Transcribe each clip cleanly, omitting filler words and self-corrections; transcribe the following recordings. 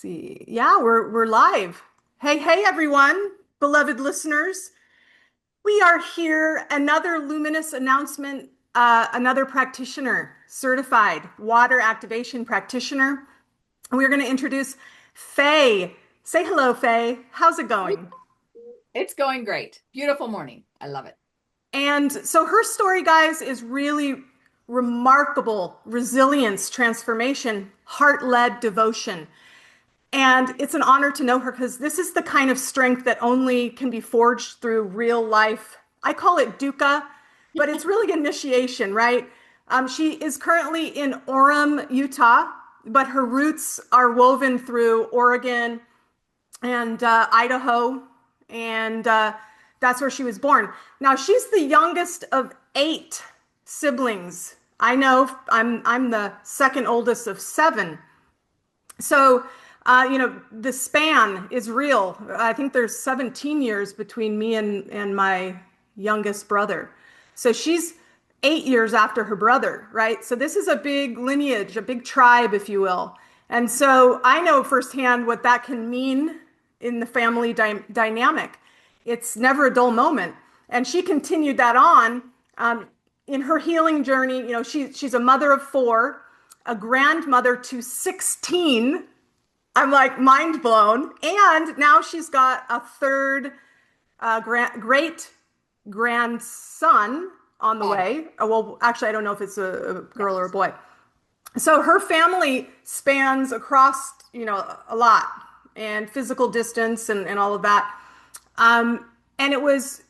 See. Yeah, we're live. Hey everyone, beloved listeners. We are here, another luminous announcement, another practitioner, certified water activation practitioner. We're going to introduce Faye. Say hello, Faye. How's it going? It's going great. Beautiful morning. I love it. And so her story, guys, is really remarkable resilience, transformation, heart-led devotion. And it's an honor to know her because this is the kind of strength that only can be forged through real life. I call it dukkha, but it's really initiation, right? She is currently in Orem, Utah, but her roots are woven through Oregon and Idaho, and that's where she was born. Now she's the youngest of eight siblings. I know I'm the second oldest of seven. So, the span is real. I think there's 17 years between me and my youngest brother. So she's 8 years after her brother, right? So this is a big lineage, a big tribe, if you will. And so I know firsthand what that can mean in the family dynamic. It's never a dull moment. And she continued that on in her healing journey. She's a mother of four, a grandmother to 16. I'm like mind blown. And now she's got a third great grandson on the Oh, way. Well, actually, I don't know if it's a girl or a yes. boy. So her family spans across, a lot and physical distance and all of that. And it was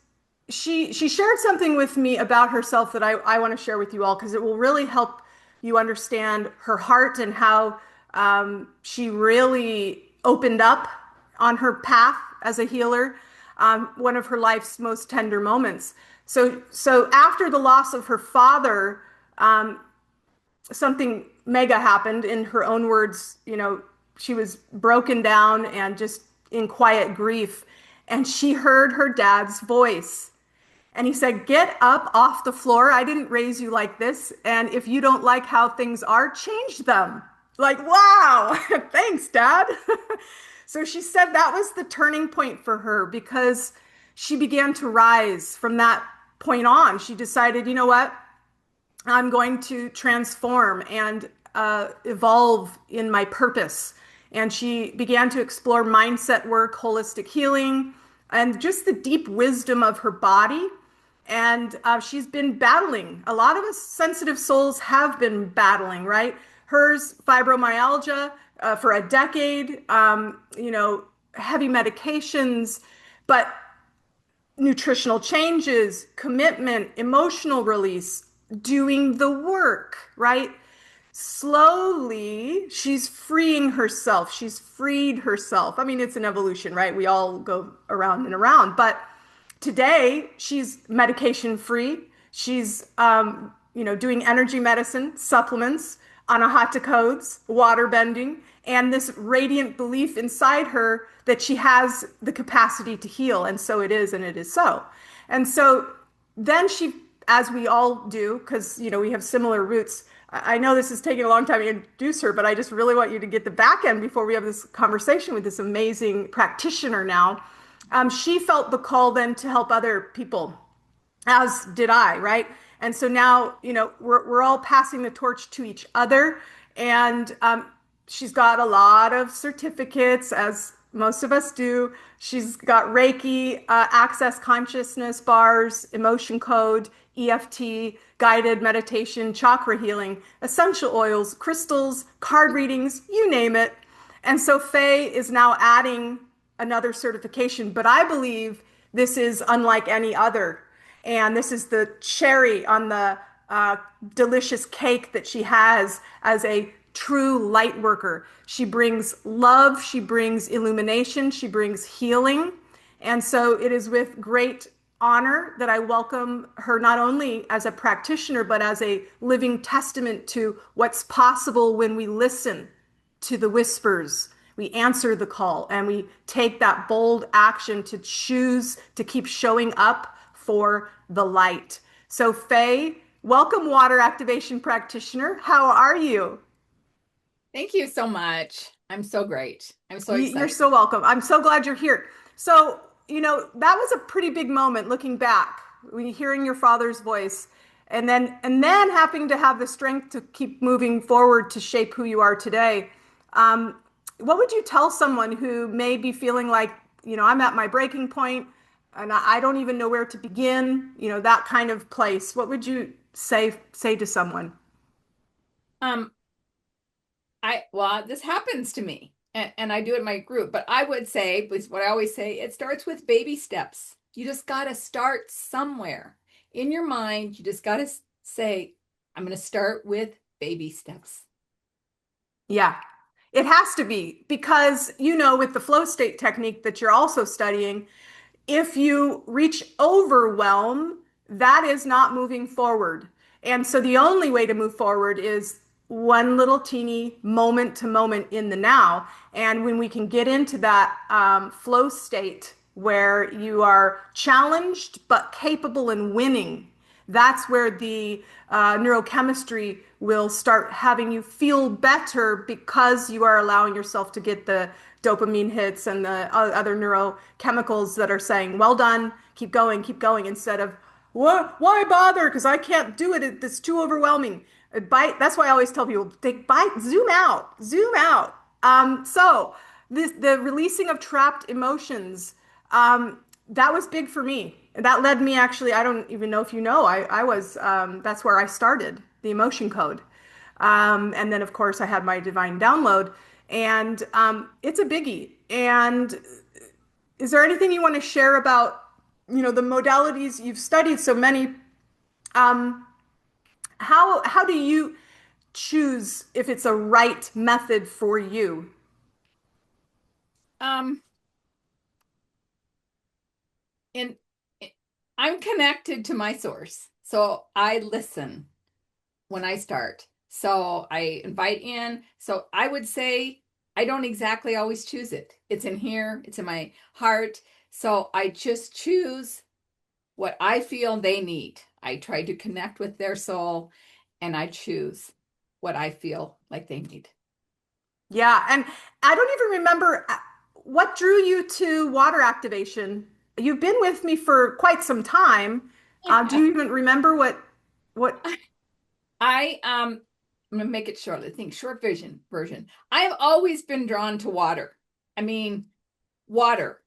she shared something with me about herself that I want to share with you all because it will really help you understand her heart and how she really opened up on her path as a healer, one of her life's most tender moments. So after the loss of her father, something mega happened. In her own words, she was broken down and just in quiet grief. And she heard her dad's voice. And he said, "Get up off the floor. I didn't raise you like this. And if you don't like how things are, change them." Like, wow, thanks, Dad. So she said that was the turning point for her because she began to rise from that point on. She decided, you know what? I'm going to transform and evolve in my purpose. And she began to explore mindset work, holistic healing, and just the deep wisdom of her body. And she's been battling. A lot of us sensitive souls have been battling, right? Hers, fibromyalgia for a decade, heavy medications, but nutritional changes, commitment, emotional release, doing the work, right? Slowly, she's freeing herself. She's freed herself. I mean, it's an evolution, right? We all go around and around. But today, she's medication free. She's, doing energy medicine, supplements, anahata codes, water bending, and this radiant belief inside her that she has the capacity to heal. And so it is, and it is so. And so then she, as we all do, because, we have similar roots. I know this is taking a long time to introduce her, but I just really want you to get the back end before we have this conversation with this amazing practitioner now. She felt the call then to help other people, as did I, right? And so now, we're all passing the torch to each other. And she's got a lot of certificates, as most of us do. She's got Reiki, access consciousness bars, emotion code, EFT, guided meditation, chakra healing, essential oils, crystals, card readings, you name it. And so Faye is now adding another certification, but I believe this is unlike any other. And this is the cherry on the delicious cake that she has as a true light worker. She brings love, she brings illumination, she brings healing. And so it is with great honor that I welcome her not only as a practitioner, but as a living testament to what's possible when we listen to the whispers. We answer the call and we take that bold action to choose to keep showing up for the light. So, Faye, welcome, Water Activation Practitioner. How are you? Thank you so much. I'm so great. I'm so You're excited. so welcome. I'm so glad you're here. So, that was a pretty big moment looking back, when you're hearing your father's voice and then having to have the strength to keep moving forward to shape who you are today. Um, what would you tell someone who may be feeling like, I'm at my breaking point and I don't even know where to begin, that kind of place? What would you say to someone? Um, well, this happens to me, and I do it in my group, but I would say, is what I always say, it starts with baby steps. You just got to start somewhere in your mind. You just got to say, I'm going to start with baby steps. Yeah, it has to be because, with the flow state technique that you're also studying, if you reach overwhelm, that is not moving forward. And so the only way to move forward is one little teeny moment to moment in the now. And when we can get into that flow state where you are challenged but capable and winning, that's where the neurochemistry will start having you feel better because you are allowing yourself to get the dopamine hits and the other neurochemicals that are saying, well done, keep going, instead of, what, why bother? Because I can't do it. It's too overwhelming. Bite. That's why I always tell people, take bite, zoom out, zoom out. So the releasing of trapped emotions, that was big for me. That led me, actually, I don't even know if you know, I was, that's where I started the emotion code. And then, of course, I had my divine download, and it's a biggie. And is there anything you want to share about, the modalities you've studied so many? Um, how do you choose if it's a right method for you? Um, and I'm connected to my source, so I listen when I start. So I invite in. So I would say I don't exactly always choose it. It's in here, it's in my heart. So I just choose what I feel they need. I try to connect with their soul and I choose what I feel like they need. Yeah, and I don't even remember what drew you to water activation. You've been with me for quite some time. Do you even remember what? I'm gonna make it short. I think short version. I have always been drawn to water. I mean, water,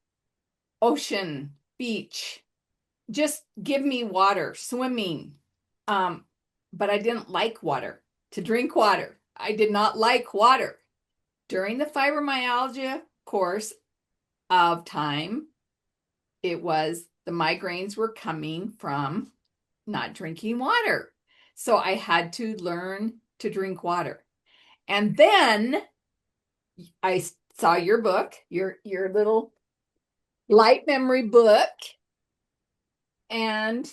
ocean, beach. Just give me water, swimming. Um, but I didn't like water, to drink water. I did not like water. During the fibromyalgia course of time, it was the migraines were coming from not drinking water. So I had to learn to drink water. And then I saw your book, your little light memory book, and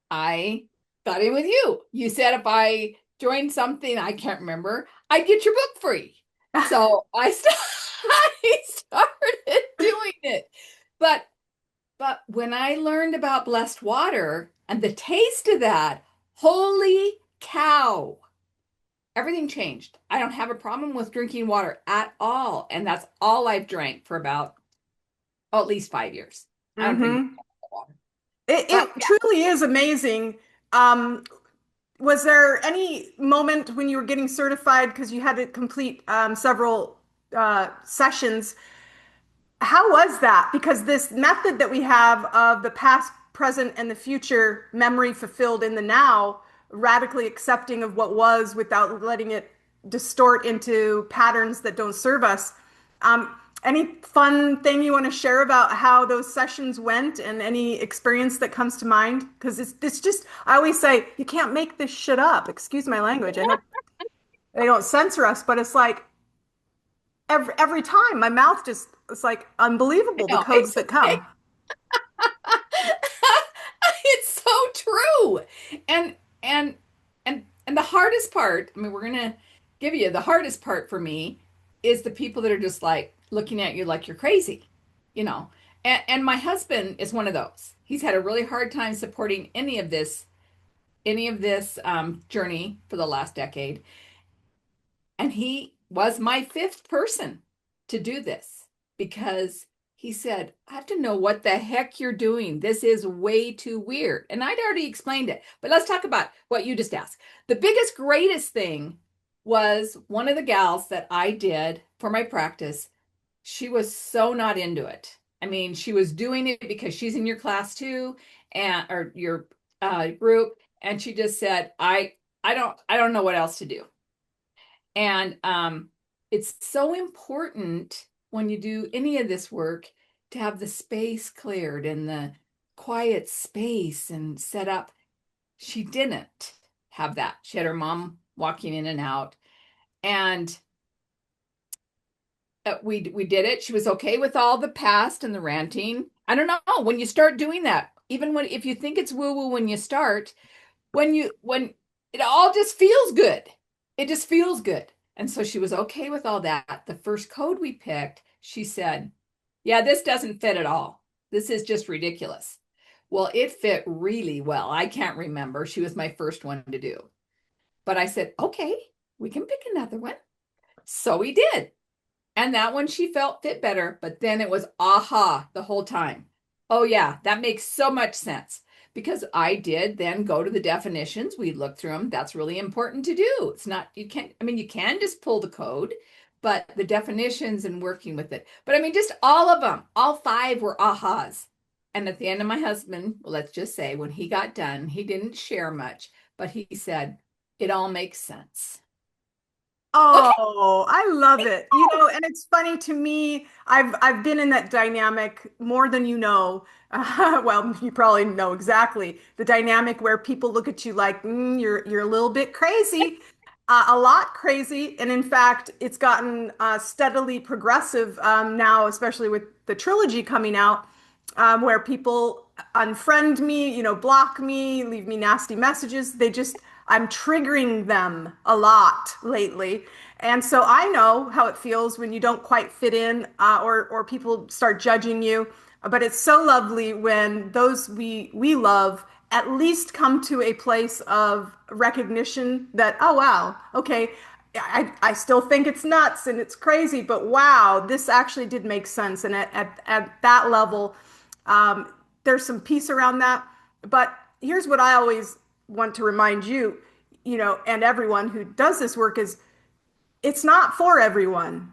I got in with you. You said if I joined something, I can't remember, I'd get your book free. So I started doing it. But when I learned about blessed water and the taste of that, holy cow, everything changed. I don't have a problem with drinking water at all. And that's all I've drank for about at least 5 years. I don't drink Mm-hmm. water. It, But it truly is amazing. Um, was there any moment when you were getting certified, because you had to complete several sessions? How was that? Because this method that we have of the past, present, and the future memory fulfilled in the now, radically accepting of what was without letting it distort into patterns that don't serve us. Any fun thing you want to share about how those sessions went and any experience that comes to mind? Because it's just, I always say, you can't make this shit up. Excuse my language. I hope they don't censor us, but it's like, every time my mouth just, it's like unbelievable, the no, codes it's that okay. come. It's so true. And and and the hardest part, I mean, we're gonna give you the hardest part for me is the people that are just like looking at you like you're crazy, you know. And my husband is one of those. He's had a really hard time supporting any of this journey for the last decade. And he was my fifth person to do this because he said, I have to know what the heck you're doing. This is way too weird. And I'd already explained it, but let's talk about what you just asked. The biggest, greatest thing was one of the gals that I did for my practice. She was so not into it. I mean, she was doing it because she's in your class too, and or your group, and she just said, I don't know what else to do. And it's so important when you do any of this work to have the space cleared and the quiet space and set up. She didn't have that. She had her mom walking in and out, and we did it. She was okay with all the past and the ranting. I don't know when you start doing that, even when if you think it's woo woo when you start, when it all just feels good. It just feels good. And so she was okay with all that. The first code we picked, she said, yeah, this doesn't fit at all. This is just ridiculous. Well, it fit really well. I can't remember. She was my first one to do. But I said, okay, we can pick another one. So we did. And that one she felt fit better, but then it was aha the whole time. Oh, yeah, that makes so much sense because I did then go to the definitions. We looked through them. That's really important to do. It's not, you can't, I mean, you can just pull the code, but the definitions and working with it. But I mean, just all of them, all five were ahas. And at the end of my husband, well, let's just say when he got done, he didn't share much, but he said, it all makes sense. Okay. Oh, I love it. You know, and it's funny to me, I've been in that dynamic more than you know. Well, you probably know exactly the dynamic where people look at you like, you're a little bit crazy, a lot crazy. And in fact, it's gotten steadily progressive now, especially with the trilogy coming out, where people unfriend me, block me, leave me nasty messages. I'm triggering them a lot lately. And so I know how it feels when you don't quite fit in, or people start judging you. But it's so lovely when those we love at least come to a place of recognition that, oh wow, okay, I still think it's nuts and it's crazy, but wow, this actually did make sense. And at that level, there's some peace around that. But here's what I always want to remind you, and everyone who does this work is it's not for everyone.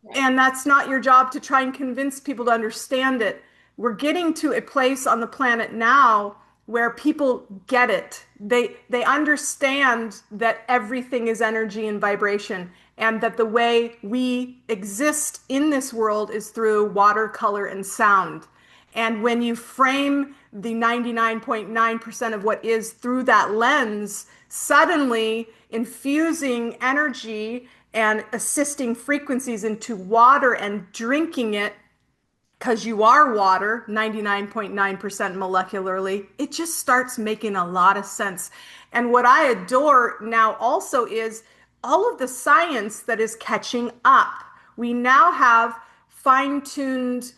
Right. And that's not your job to try and convince people to understand it. We're getting to a place on the planet now where people get it. They understand that everything is energy and vibration, and that the way we exist in this world is through water, color, and sound. And when you frame the 99.9% of what is through that lens, suddenly infusing energy and assisting frequencies into water and drinking it because you are water 99.9% molecularly, it just starts making a lot of sense. And what I adore now also is all of the science that is catching up. We now have fine-tuned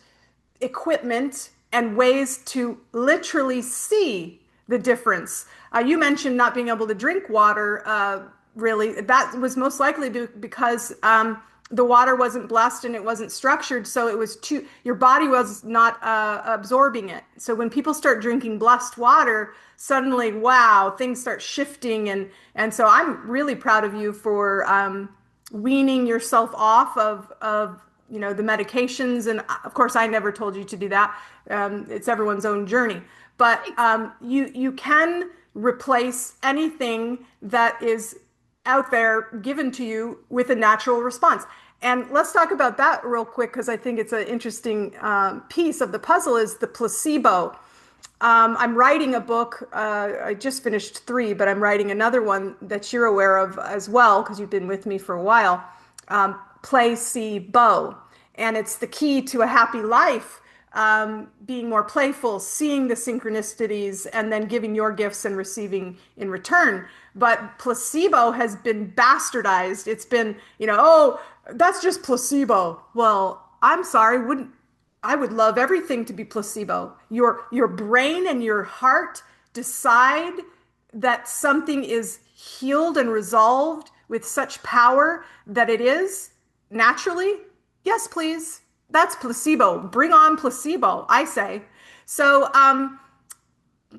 equipment and ways to literally see the difference. You mentioned not being able to drink water, really. That was most likely because the water wasn't blessed and it wasn't structured. So it was too, your body was not absorbing it. So when people start drinking blessed water, suddenly, wow, things start shifting. And so I'm really proud of you for weaning yourself off of the medications. And of course, I never told you to do that. It's everyone's own journey. But you can replace anything that is out there given to you with a natural response. And let's talk about that real quick because I think it's an interesting piece of the puzzle is the placebo. I'm writing a book. I just finished three, but I'm writing another one that you're aware of as well because you've been with me for a while. Placebo. And it's the key to a happy life, being more playful, seeing the synchronicities, and then giving your gifts and receiving in return. But placebo has been bastardized. It's been, oh, that's just placebo. Well, I'm sorry, wouldn't I would love everything to be placebo. Your brain and your heart decide that something is healed and resolved with such power that it is naturally, yes, please. That's placebo. Bring on placebo, I say. So,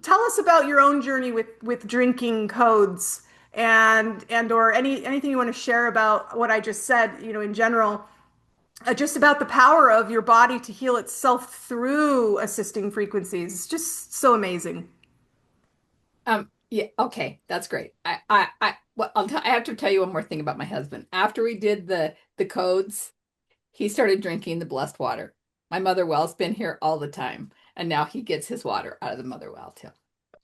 tell us about your own journey with drinking codes and or anything you want to share about what I just said, in general, just about the power of your body to heal itself through assisting frequencies. It's just so amazing. Yeah, okay, that's great. Well, I have to tell you one more thing about my husband. After we did the codes, he started drinking the blessed water. My mother well's been here all the time, and now he gets his water out of the mother well too.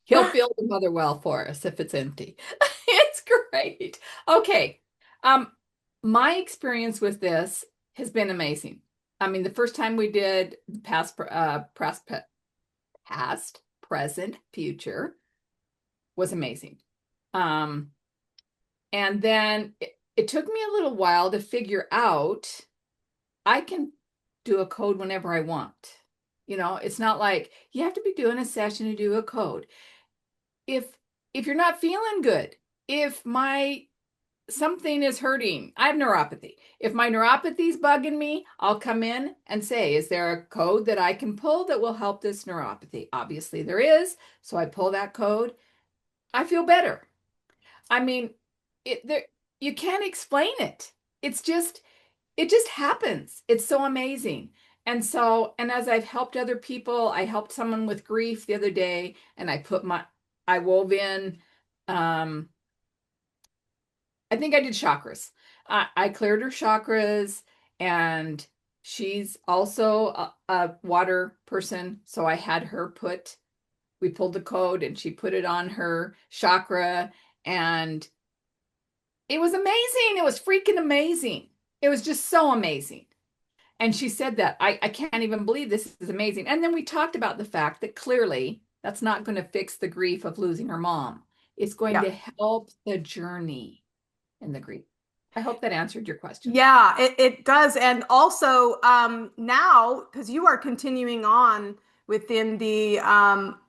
He'll fill the mother well for us if it's empty. It's great. Okay. Um, my experience with this has been amazing. I mean, the first time we did past, present, future was amazing. Um, and then it took me a little while to figure out I can do a code whenever I want. It's not like you have to be doing a session to do a code. If if you're not feeling good, if my something is hurting, I have neuropathy. If my neuropathy is bugging me, I'll come in and say, is there a code that I can pull that will help this neuropathy? Obviously there is. So I pull that code. I feel better. I mean, there you can't explain it. It just happens. It's so amazing. And as I've helped other people, I helped someone with grief the other day, and I wove in, um, I think I did chakras. I cleared her chakras, and she's also a water person. So I had her we pulled the code and she put it on her chakra, and it was amazing. It was freaking amazing. It was just so amazing. And she said that I can't even believe this is amazing. And then we talked about the fact that clearly that's not going to fix the grief of losing her mom. It's going Yeah. to help the journey in the grief. I hope that answered your question. Yeah, it does. And also, now, because you are continuing on within the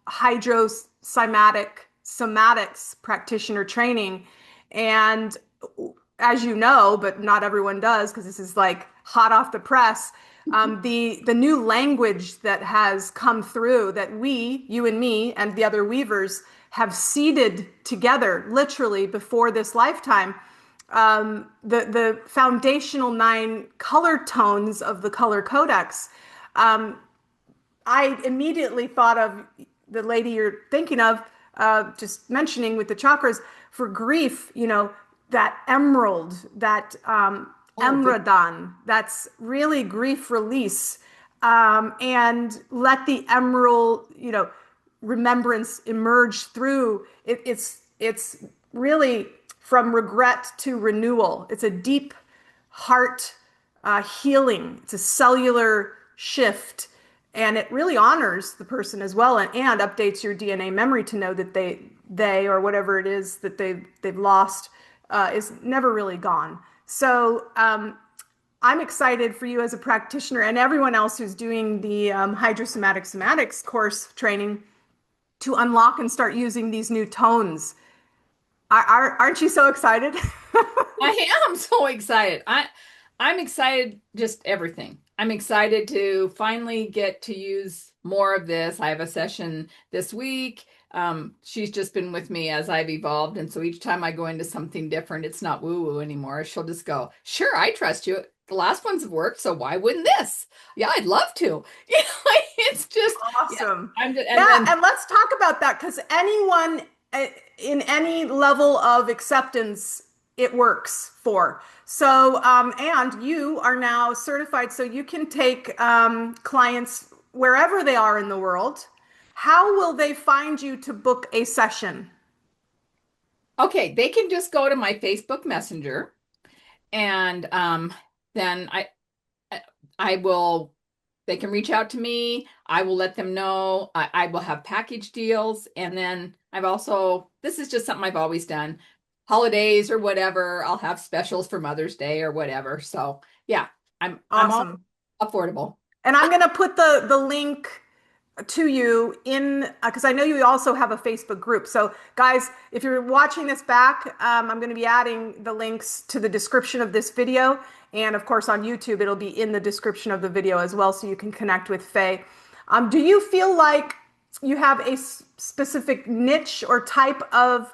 hydrosomatic somatics practitioner training. And as you know, but not everyone does, because this is like hot off the press, the new language that has come through that you and me, and the other weavers have seeded together literally before this lifetime, the foundational 9 color tones of the color codex. I immediately thought of the lady you're thinking of, just mentioning with the chakras for grief, that emerald, that Oh, good. emradan, that's really grief release. And let the emerald, remembrance emerge through. It's really from regret to renewal. It's a deep heart healing. It's a cellular shift, and it really honors the person as well, and updates your DNA memory to know that they or whatever it is that they've lost is never really gone. So I'm excited for you as a practitioner and everyone else who's doing the hydrosomatic somatics course training to unlock and start using these new tones. Aren't you so excited? I am so excited. I'm excited just everything. I'm excited to finally get to use more of this. I have a session this week. She's just been with me as I've evolved, and so each time I go into something different, it's not woo-woo anymore. She'll just go, "Sure, I trust you. The last ones have worked, so why wouldn't this? Yeah, I'd love to." It's just yeah. Awesome. I'm just, and Yeah, then and let's talk about that because anyone in any level of acceptance, it works for. So, and you are now certified, so you can take clients wherever they are in the world. How will they find you to book a session? okay, they can just go to my Facebook Messenger, and then I will, they can reach out to me. I will let them know. I will have package deals. And then this is just something I've always done. Holidays or whatever, I'll have specials for Mother's Day or whatever. So yeah, I'm all Awesome. affordable. And I'm going to put the link to you in because I know you also have a Facebook group. So, guys, if you're watching this back, I'm going to be adding the links to the description of this video. And of course, on YouTube, it'll be in the description of the video as well, so you can connect with Faye. Do you feel like you have a specific niche or type of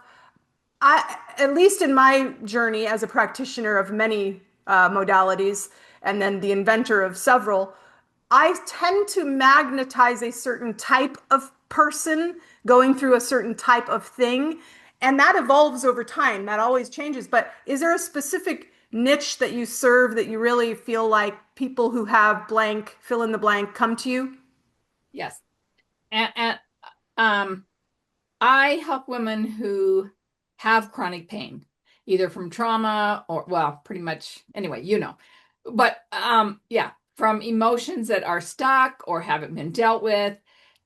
at least in my journey as a practitioner of many modalities and then the inventor of several, I tend to magnetize a certain type of person going through a certain type of thing. And that evolves over time. That always changes. But is there a specific niche that you serve that you really feel like people who have blank, fill in the blank, come to you? Yes. And um, I help women who have chronic pain, either from trauma or, well, pretty much anyway, But yeah, from emotions that are stuck or haven't been dealt with,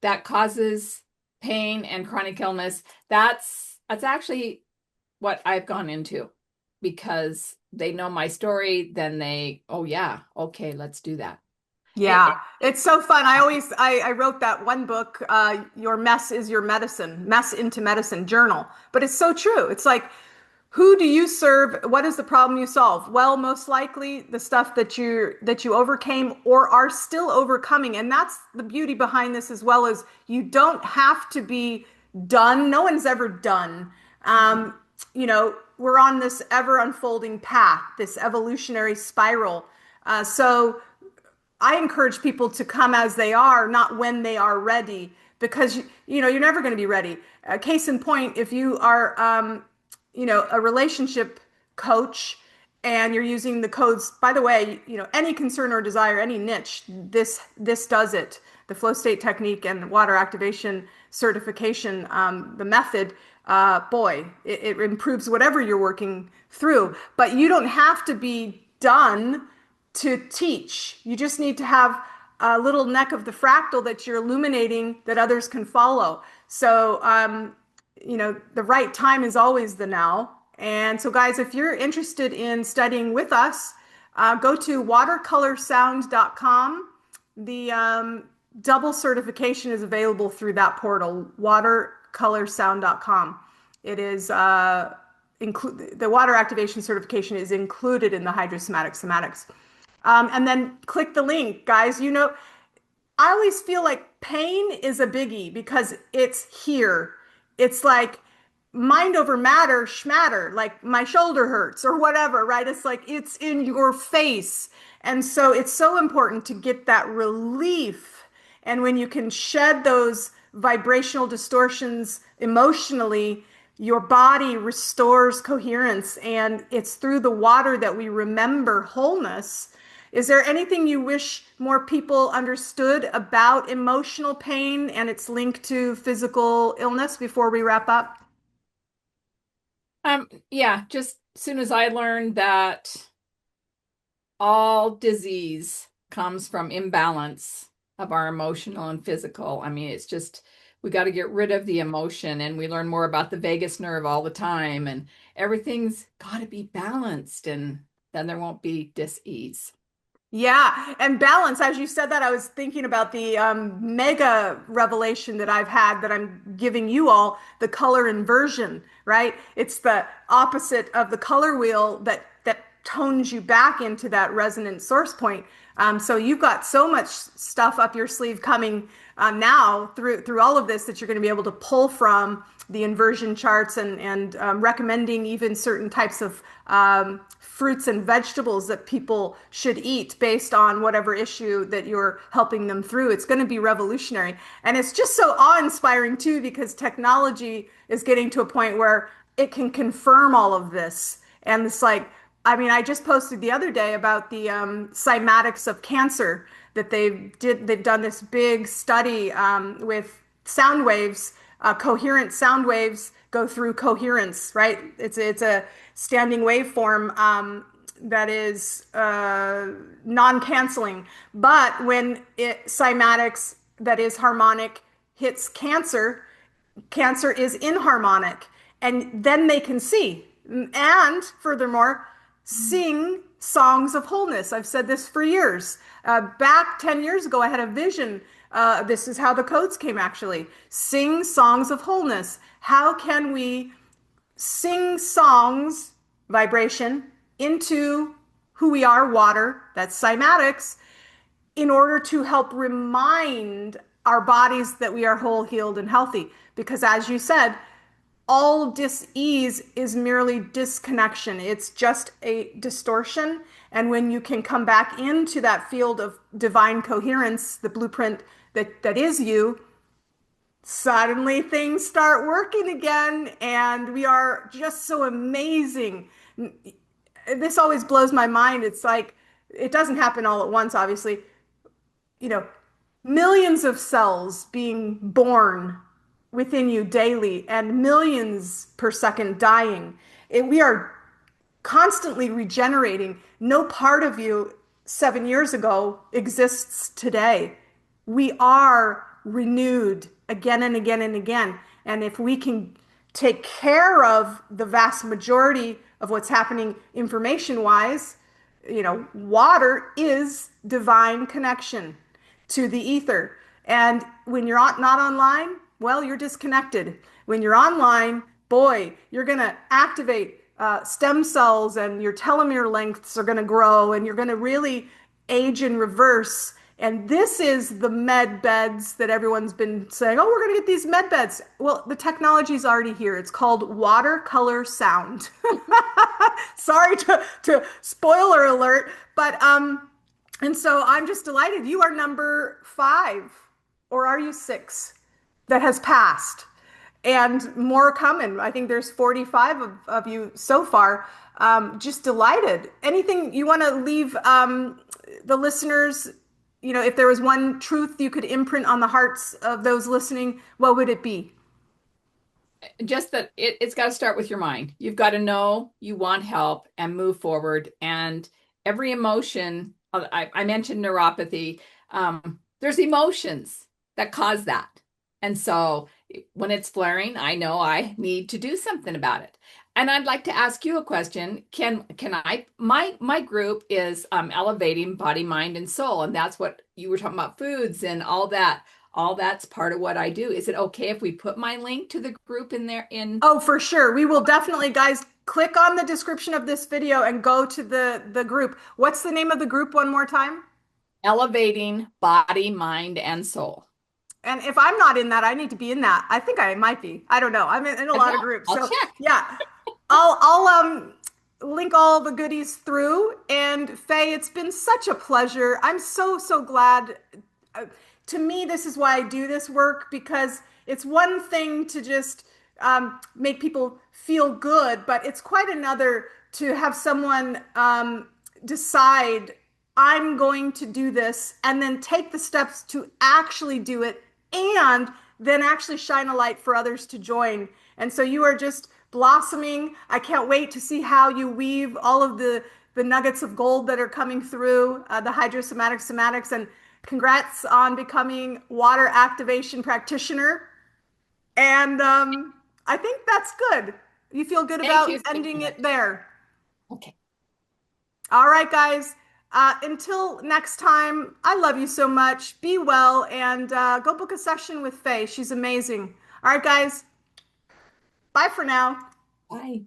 that causes pain and chronic illness. That's actually what I've gone into because they know my story, then oh yeah, okay, let's do that. Yeah, it's so fun. I wrote that one book, Your Mess is Your Medicine, Mess into Medicine Journal. But it's so true. It's like, who do you serve? What is the problem you solve? Well, most likely the stuff that you overcame or are still overcoming. And that's the beauty behind this as well as you don't have to be done. No one's ever done. Um, we're on this ever unfolding path, this evolutionary spiral. So I encourage people to come as they are, not when they are ready, because you're never going to be ready. Case in point, if you are a relationship coach and you're using the codes, by the way, any concern or desire, any niche, this does it. The flow state technique and water activation certification, the method, boy, it improves whatever you're working through. But you don't have to be done to teach. You just need to have a little neck of the fractal that you're illuminating that others can follow. So, the right time is always the now. And so, guys, if you're interested in studying with us, go to watercolorsound.com. The double certification is available through that portal, watercolorsound.com. It is the water activation certification is included in the hydrosomatic somatics. And then click the link, guys. I always feel like pain is a biggie because it's here. It's like mind over matter, schmatter, like my shoulder hurts or whatever, right? It's like it's in your face. And so it's so important to get that relief. And when you can shed those vibrational distortions emotionally, your body restores coherence. And it's through the water that we remember wholeness. Is there anything you wish more people understood about emotional pain and its link to physical illness before we wrap up? Yeah, just as soon as I learned that all disease comes from imbalance of our emotional and physical. I mean, it's just we got to get rid of the emotion and we learn more about the vagus nerve all the time and everything's got to be balanced and then there won't be dis-ease. Yeah, and balance. As you said that, I was thinking about the mega revelation that I've had that I'm giving you all, the color inversion, right? It's the opposite of the color wheel that tones you back into that resonant source point. So you've got so much stuff up your sleeve coming now through all of this that you're going to be able to pull from the inversion charts and recommending even certain types of fruits and vegetables that people should eat based on whatever issue that you're helping them through. It's going to be revolutionary. And it's just so awe-inspiring too, because technology is getting to a point where it can confirm all of this. And it's like, I mean, I just posted the other day about the cymatics of cancer that they've done this big study with sound waves, coherent sound waves go through coherence, right? It's a standing waveform that is non-canceling. But when cymatics that is harmonic hits cancer, cancer is inharmonic, and then they can see. And furthermore, sing songs of wholeness. I've said this for years. Back 10 years ago, I had a vision. This is how the codes came actually. Sing songs of wholeness. How can we sing songs, vibration, into who we are, water, that's cymatics, in order to help remind our bodies that we are whole, healed, and healthy? Because as you said, all dis-ease is merely disconnection. It's just a distortion. And when you can come back into that field of divine coherence, the blueprint that is you, suddenly things start working again. And we are just so amazing. This always blows my mind. It's like, it doesn't happen all at once, obviously. You know, millions of cells being born within you daily and millions per second dying. We are constantly regenerating. No part of you 7 years ago exists today. We are renewed again and again and again. And if we can take care of the vast majority of what's happening information wise, water is divine connection to the ether. And when you're not online, well, you're disconnected. When you're online, boy, you're going to activate stem cells and your telomere lengths are going to grow and you're going to really age in reverse. And this is the med beds that everyone's been saying, oh, we're going to get these med beds. Well, the technology is already here. It's called watercolor sound. Sorry to spoiler alert, but and so I'm just delighted. You are number 5, or are you 6, that has passed, and more coming. I think there's 45 of you so far. Just delighted. Anything you want to leave the listeners? If there was one truth you could imprint on the hearts of those listening, what would it be? Just that it's got to start with your mind. You've got to know you want help and move forward. And every emotion, I mentioned neuropathy, there's emotions that cause that. And so when it's flaring, I know I need to do something about it. And I'd like to ask you a question. Can I my group is elevating body, mind, and soul. And that's what you were talking about, foods and all that. All that's part of what I do. Is it okay if we put my link to the group in there in Oh, for sure. We will definitely, guys, click on the description of this video and go to the group. What's the name of the group one more time? elevating body, mind, and soul? And if I'm not in that, I need to be in that. I think I might be. I don't know. I'm in a I lot of will. groups. I'll So check. yeah, I'll link all the goodies through. And Faye, it's been such a pleasure. I'm so glad. Uh, to me, this is why I do this work, because it's one thing to just make people feel good, but it's quite another to have someone decide, I'm going to do this, and then take the steps to actually do it, and then actually shine a light for others to join. And so you are just blossoming. I can't wait to see how you weave all of the nuggets of gold that are coming through the hydrosomatic somatics. And congrats on becoming Water Activation Practitioner. And I think that's good. You feel good Thank about you so ending much. it there. Okay. All right, guys. Until next time, I love you so much. Be well and go book a session with Faye. She's amazing. All right, guys. Bye for now. Bye.